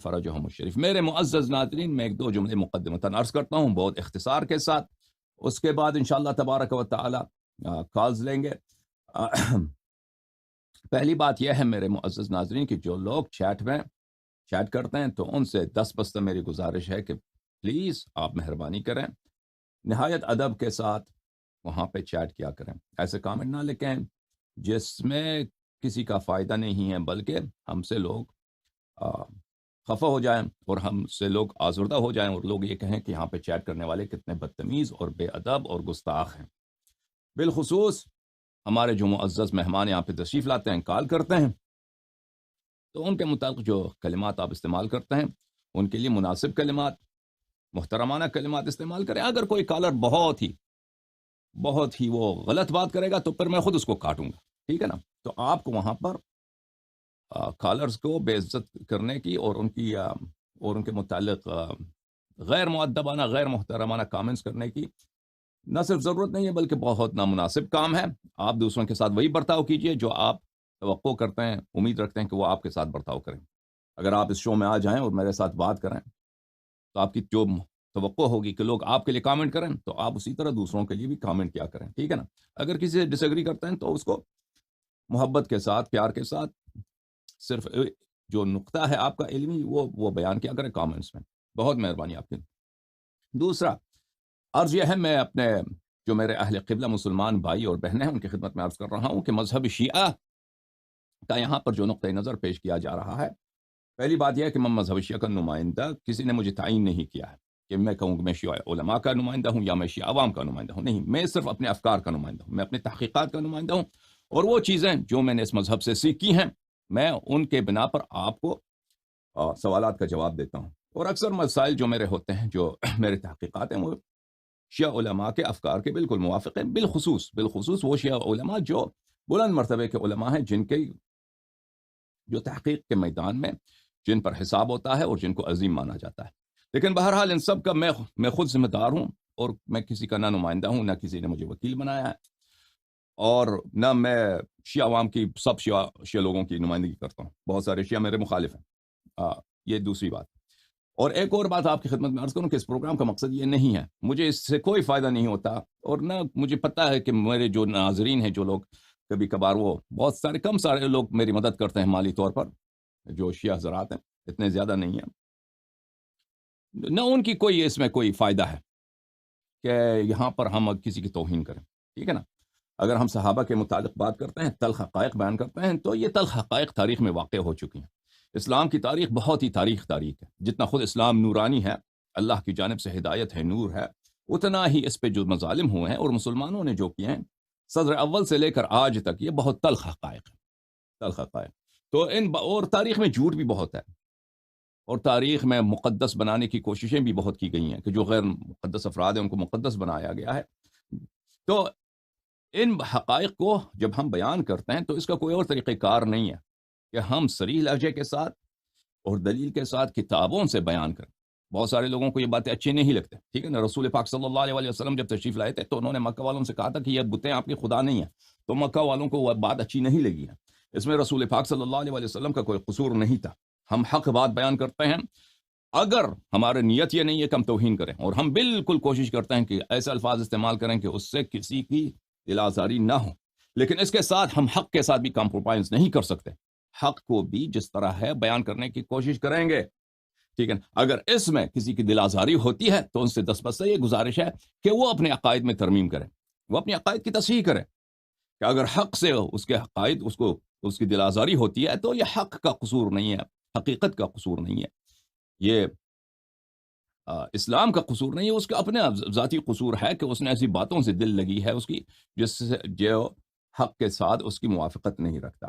فرجهم الشریف۔ میرے معزز ناظرین، میں ایک دو جملے مقدمتاً عرض کرتا ہوں بہت اختصار کے ساتھ، اس کے بعد انشاءاللہ تبارک و تعالی کالز لیں گے۔ پہلی بات یہ ہے میرے معزز ناظرین کہ جو لوگ چیٹ کرتے ہیں تو ان سے دست میری گزارش ہے کہ پلیز آپ مہربانی کریں، نہایت ادب کے ساتھ وہاں پہ چیٹ کیا کریں، ایسے کامنٹ نہ لکھیں جس میں کسی کا فائدہ نہیں ہے، بلکہ ہم سے لوگ خفا ہو جائیں اور ہم سے لوگ آزردہ ہو جائیں اور لوگ یہ کہیں کہ یہاں پہ چیٹ کرنے والے کتنے بدتمیز اور بے ادب اور گستاخ ہیں۔ بالخصوص ہمارے جو معزز مہمان یہاں پہ تشریف لاتے ہیں، کال کرتے ہیں، تو ان کے متعلق جو کلمات آپ استعمال کرتے ہیں ان کے لیے مناسب کلمات، محترمانہ کلمات استعمال کریں۔ اگر کوئی کالر بہت ہی وہ غلط بات کرے گا تو پھر میں خود اس کو کاٹوں گا، ٹھیک ہے نا؟ تو آپ کو وہاں پر کالرز کو بے عزت کرنے کی اور ان کے متعلق غیر مؤدبانہ، غیر محترمانہ کامنٹس کرنے کی نہ صرف ضرورت نہیں ہے بلکہ بہت نامناسب کام ہے۔ آپ دوسروں کے ساتھ وہی برتاؤ کیجئے جو آپ توقع کرتے ہیں، امید رکھتے ہیں کہ وہ آپ کے ساتھ برتاؤ کریں۔ اگر آپ اس شو میں آ جائیں اور میرے ساتھ بات کریں تو آپ کی جو توقع ہوگی کہ لوگ آپ کے لیے کامنٹ کریں تو آپ اسی طرح دوسروں کے لیے بھی کامنٹ کیا کریں، ٹھیک ہے نا؟ اگر کسی سے ڈس ایگری کرتے ہیں تو اس کو محبت کے ساتھ، پیار کے ساتھ، صرف جو نقطہ ہے آپ کا علمی وہ بیان کیا کریں کامنٹس میں۔ بہت مہربانی آپ کی۔ دوسرا عرض یہ ہے، میں اپنے جو میرے اہل قبلہ مسلمان بھائی اور بہنیں ہیں ان کی خدمت میں عرض کر رہا ہوں کہ مذہب شیعہ کا یہاں پر جو نقطۂ نظر پیش کیا جا رہا ہے، پہلی بات یہ ہے کہ میں مذہب شیعہ کا نمائندہ، کسی نے مجھے تعین نہیں کیا ہے کہ میں کہوں کہ میں شیعہ علماء کا نمائندہ ہوں یا میں شیعہ عوام کا نمائندہ ہوں، نہیں، میں صرف اپنے افکار کا نمائندہ ہوں، میں اپنے تحقیقات کا نمائندہ ہوں، اور وہ چیزیں جو میں نے اس مذہب سے سیکھی ہیں میں ان کے بنا پر آپ کو سوالات کا جواب دیتا ہوں، اور اکثر مسائل جو میرے ہوتے ہیں، جو میرے تحقیقات ہیں، وہ شیعہ علماء کے افکار کے بالکل موافق ہیں، بالخصوص وہ شیعہ علماء جو بلند مرتبے کے علماء ہیں، جن کے جو تحقیق کے میدان میں جن پر حساب ہوتا ہے اور جن کو عظیم مانا جاتا ہے۔ لیکن بہرحال ان سب کا میں خود ذمہ دار ہوں، اور میں کسی کا نہ نمائندہ ہوں، نہ کسی نے مجھے وکیل بنایا ہے، اور نہ میں شیعہ عوام کی سب شیعہ لوگوں کی نمائندگی کرتا ہوں، بہت سارے شیعہ میرے مخالف ہیں۔ یہ دوسری بات۔ اور ایک اور بات آپ کی خدمت میں عرض کروں کہ اس پروگرام کا مقصد یہ نہیں ہے، مجھے اس سے کوئی فائدہ نہیں ہوتا، اور نہ مجھے پتہ ہے کہ میرے جو ناظرین ہیں، جو لوگ کبھی کبھار وہ بہت سارے کم سارے لوگ میری مدد کرتے ہیں مالی طور پر، جو شیعہ حضرات ہیں، اتنے زیادہ نہیں ہیں، نہ ان کی کوئی اس میں کوئی فائدہ ہے کہ یہاں پر ہم کسی کی توہین کریں، ٹھیک ہے نا؟ اگر ہم صحابہ کے متعلق بات کرتے ہیں، تلخ حقائق بیان کرتے ہیں، تو یہ تلخ حقائق تاریخ میں واقع ہو چکی ہیں۔ اسلام کی تاریخ بہت ہی تاریخ ہے، جتنا خود اسلام نورانی ہے، اللہ کی جانب سے ہدایت ہے، نور ہے، اتنا ہی اس پہ جو مظالم ہوئے ہیں اور مسلمانوں نے جو کیے ہیں صدر اول سے لے کر آج تک، یہ بہت تلخ حقائق ہے، تلخ حقائق۔ تو اور تاریخ میں جھوٹ بھی بہت ہے، اور تاریخ میں مقدس بنانے کی کوششیں بھی بہت کی گئی ہیں کہ جو غیر مقدس افراد ہیں ان کو مقدس بنایا گیا ہے۔ تو ان حقائق کو جب ہم بیان کرتے ہیں تو اس کا کوئی اور طریقہ کار نہیں ہے کہ ہم صریح لہجے کے ساتھ اور دلیل کے ساتھ کتابوں سے بیان کریں۔ بہت سارے لوگوں کو یہ باتیں اچھی نہیں لگتے، ٹھیک ہے نا؟ رسول پاک صلی اللہ علیہ وسلم جب تشریف لائے تھے تو انہوں نے مکہ والوں سے کہا تھا کہ یہ بتیں آپ کی خدا نہیں ہیں، تو مکہ والوں کو وہ بات اچھی نہیں لگی ہے۔ اس میں رسول پاک صلی اللہ علیہ وسلم کا کوئی قصور نہیں تھا، ہم حق بات بیان کرتے ہیں، اگر ہمارے نیت یہ نہیں ہے کہ ہم توہین کریں، اور ہم بالکل کوشش کرتے ہیں کہ ایسے الفاظ استعمال کریں کہ اس سے کسی کی دل آزاری نہ ہو، لیکن اس کے ساتھ ہم حق کے ساتھ بھی کمپرومائز نہیں کر سکتے، حق کو بھی جس طرح ہے بیان کرنے کی کوشش کریں گے، ٹھیک ہے نا؟ اگر اس میں کسی کی دل آزاری ہوتی ہے تو ان سے دس بس یہ گزارش ہے کہ وہ اپنے عقائد میں ترمیم کریں، وہ اپنے عقائد کی تصحیح کریں، کہ اگر حق سے اس کے عقائد اس کی دل آزاری ہوتی ہے تو یہ حق کا قصور نہیں ہے، حقیقت کا قصور نہیں ہے، یہ اسلام کا قصور نہیں ہے، اس کا اپنا ذاتی قصور ہے کہ اس نے ایسی باتوں سے دل لگی ہے اس کی جس سے جو حق کے ساتھ اس کی موافقت نہیں رکھتا۔